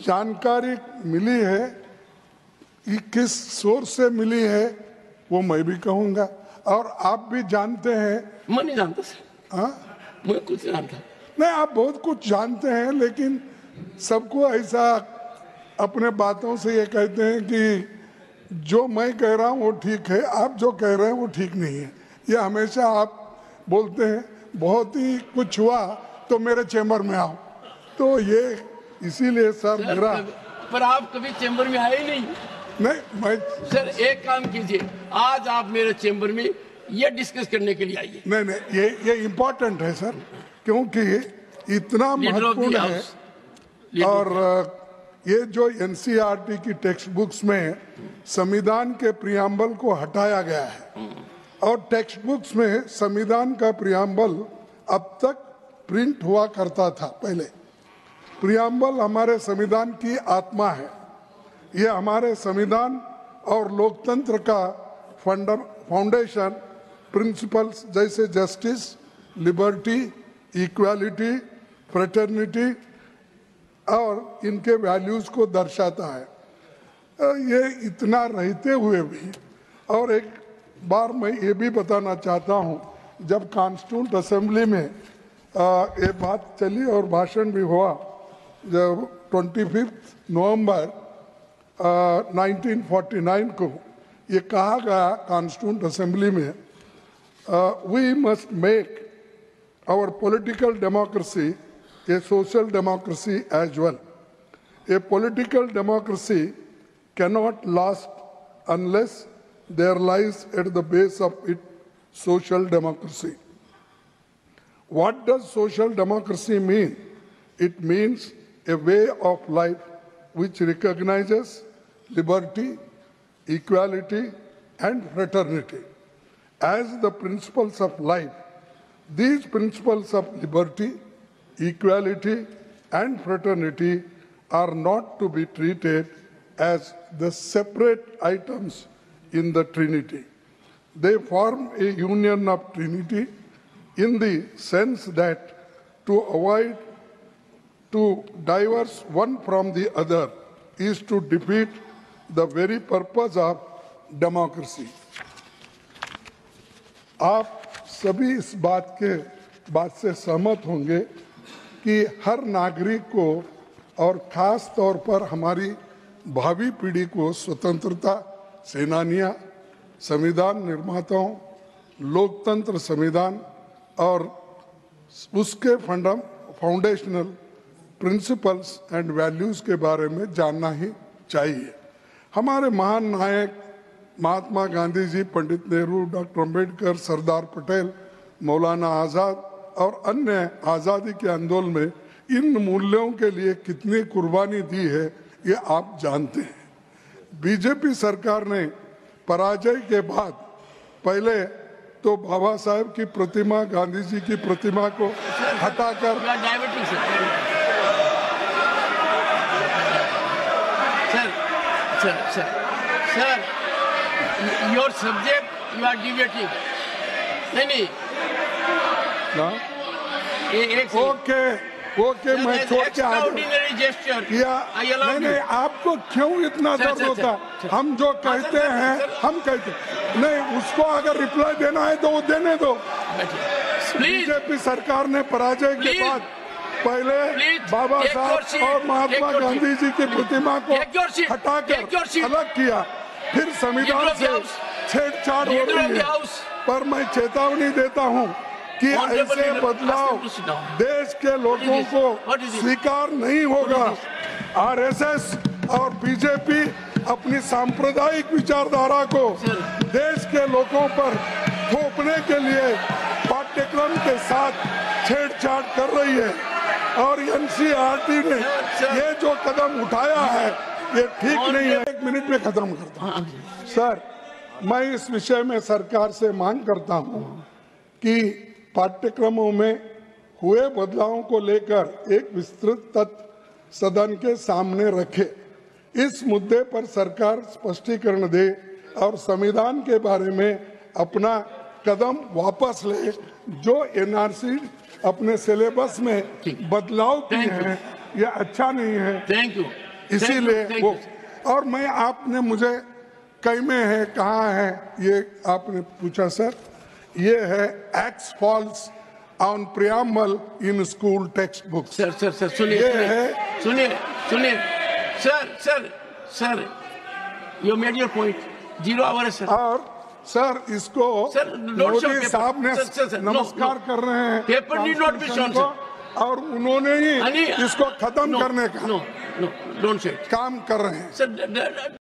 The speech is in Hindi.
जानकारी मिली है, ये किस सोर्स से मिली है वो मैं भी कहूंगा, और आप भी जानते हैं। मैं नहीं जानता सर। हाँ, मैं कुछ नहीं जानता। नहीं, आप बहुत कुछ जानते हैं, लेकिन सबको ऐसा अपने बातों से ये कहते हैं कि जो मैं कह रहा हूँ वो ठीक है, आप जो कह रहे हैं वो ठीक नहीं है। ये हमेशा आप बोलते हैं बहुत ही कुछ हुआ तो मेरे चैम्बर में आओ, तो ये इसीलिए सर मेरा। पर आप कभी चैम्बर में आए ही नहीं। नहीं, मैं सर एक काम कीजिए, आज आप मेरे चैम्बर में ये डिस्कस करने के लिए आइए। नहीं नहीं, ये इम्पोर्टेंट है सर, क्योंकि इतना महत्वपूर्ण है। और ये जो एनसीईआरटी की टेक्स्ट बुक्स में संविधान के प्रियम्बल को हटाया गया है, और टेक्स्ट बुक्स में संविधान का प्रियम्बल अब तक प्रिंट हुआ करता था। पहले प्रियम्बल हमारे संविधान की आत्मा है, ये हमारे संविधान और लोकतंत्र का फाउंडेशन प्रिंसिपल्स जैसे जस्टिस, लिबर्टी, इक्वालिटी, फ्रेटर्निटी और इनके वैल्यूज को दर्शाता है। ये इतना रहते हुए भी, और एक बार मैं ये भी बताना चाहता हूँ, जब कॉन्स्टिट्यूंट असेंबली में ये बात चली और भाषण भी हुआ, जब 25 नवंबर 1949 को ये कहा गया कॉन्स्टिट्यूंट असेंबली में, we must make our political democracy a social democracy as well. A political democracy cannot last unless there lies at the base of it social democracy. What does social democracy mean? It means a way of life which recognizes liberty, equality, and fraternity as the principles of life. These principles of liberty, equality, and fraternity are not to be treated as the separate items in the Trinity. They form a union of Trinity in the sense that to avoid to diverge one from the other is to defeat the very purpose of democracy. आप सभी इस बात से सहमत होंगे कि हर नागरिक को और खास तौर पर हमारी भावी पीढ़ी को स्वतंत्रता सेनानियां, संविधान निर्माताओं, लोकतंत्र संविधान और उसके फाउंडेशनल प्रिंसिपल्स एंड वैल्यूज के बारे में जानना ही चाहिए। हमारे महान नायक महात्मा गांधी जी, पंडित नेहरू, डॉक्टर अंबेडकर, सरदार पटेल, मौलाना आज़ाद और अन्य आज़ादी के आंदोलन में इन मूल्यों के लिए कितनी कुर्बानी दी है ये आप जानते हैं। बीजेपी सरकार ने पराजय के बाद पहले तो बाबा साहेब की प्रतिमा, गांधी जी की प्रतिमा को हटाकर sir your subject you are debating. नहीं ओके मैं छोड़ के आ जाऊँ। नहीं, आपको क्यों इतना दर्द होता? हम जो कहते हैं हम कहते नहीं, उसको अगर रिप्लाई देना है तो वो देने दो। बीजेपी सरकार ने पराजय के बाद पहले बाबा साहब और महात्मा गांधी जी की प्रतिमा को हटाकर अलग किया, फिर संविधान से छेड़छाड़ हो रही है। पर मैं चेतावनी देता हूं कि ऐसे बदलाव देश के लोगों को स्वीकार नहीं होगा। आरएसएस और बीजेपी अपनी सांप्रदायिक विचारधारा को देश के लोगों पर थोपने के लिए पाठ्यक्रम के साथ छेड़छाड़ कर रही है, और एनसीईआरटी ने ये जो कदम उठाया है ये ठीक नहीं है। 1 मिनट में खत्म करता हूँ सर। मैं इस विषय में सरकार से मांग करता हूँ कि पाठ्यक्रमों में हुए बदलावों को लेकर एक विस्तृत तथ्य सदन के सामने रखे। इस मुद्दे पर सरकार स्पष्टीकरण दे और संविधान के बारे में अपना कदम वापस ले। जो एनआरसी अपने सिलेबस में बदलाव किए हैं ये अच्छा नहीं है। Thank you. इसीलिए वो, और मैं आपने मुझे कई में है कहाँ है ये आपने पूछा सर, ये है acts falls on preamble in school text book. Sir सुनिए sir you made your point, 0 hour है सर। और सर इसको मोदी साहब ने नमस्कार कर रहे हैं paper need not be shown और उन्होंने ही इसको खत्म करने का डोंट से काम कर रहे हैं। सर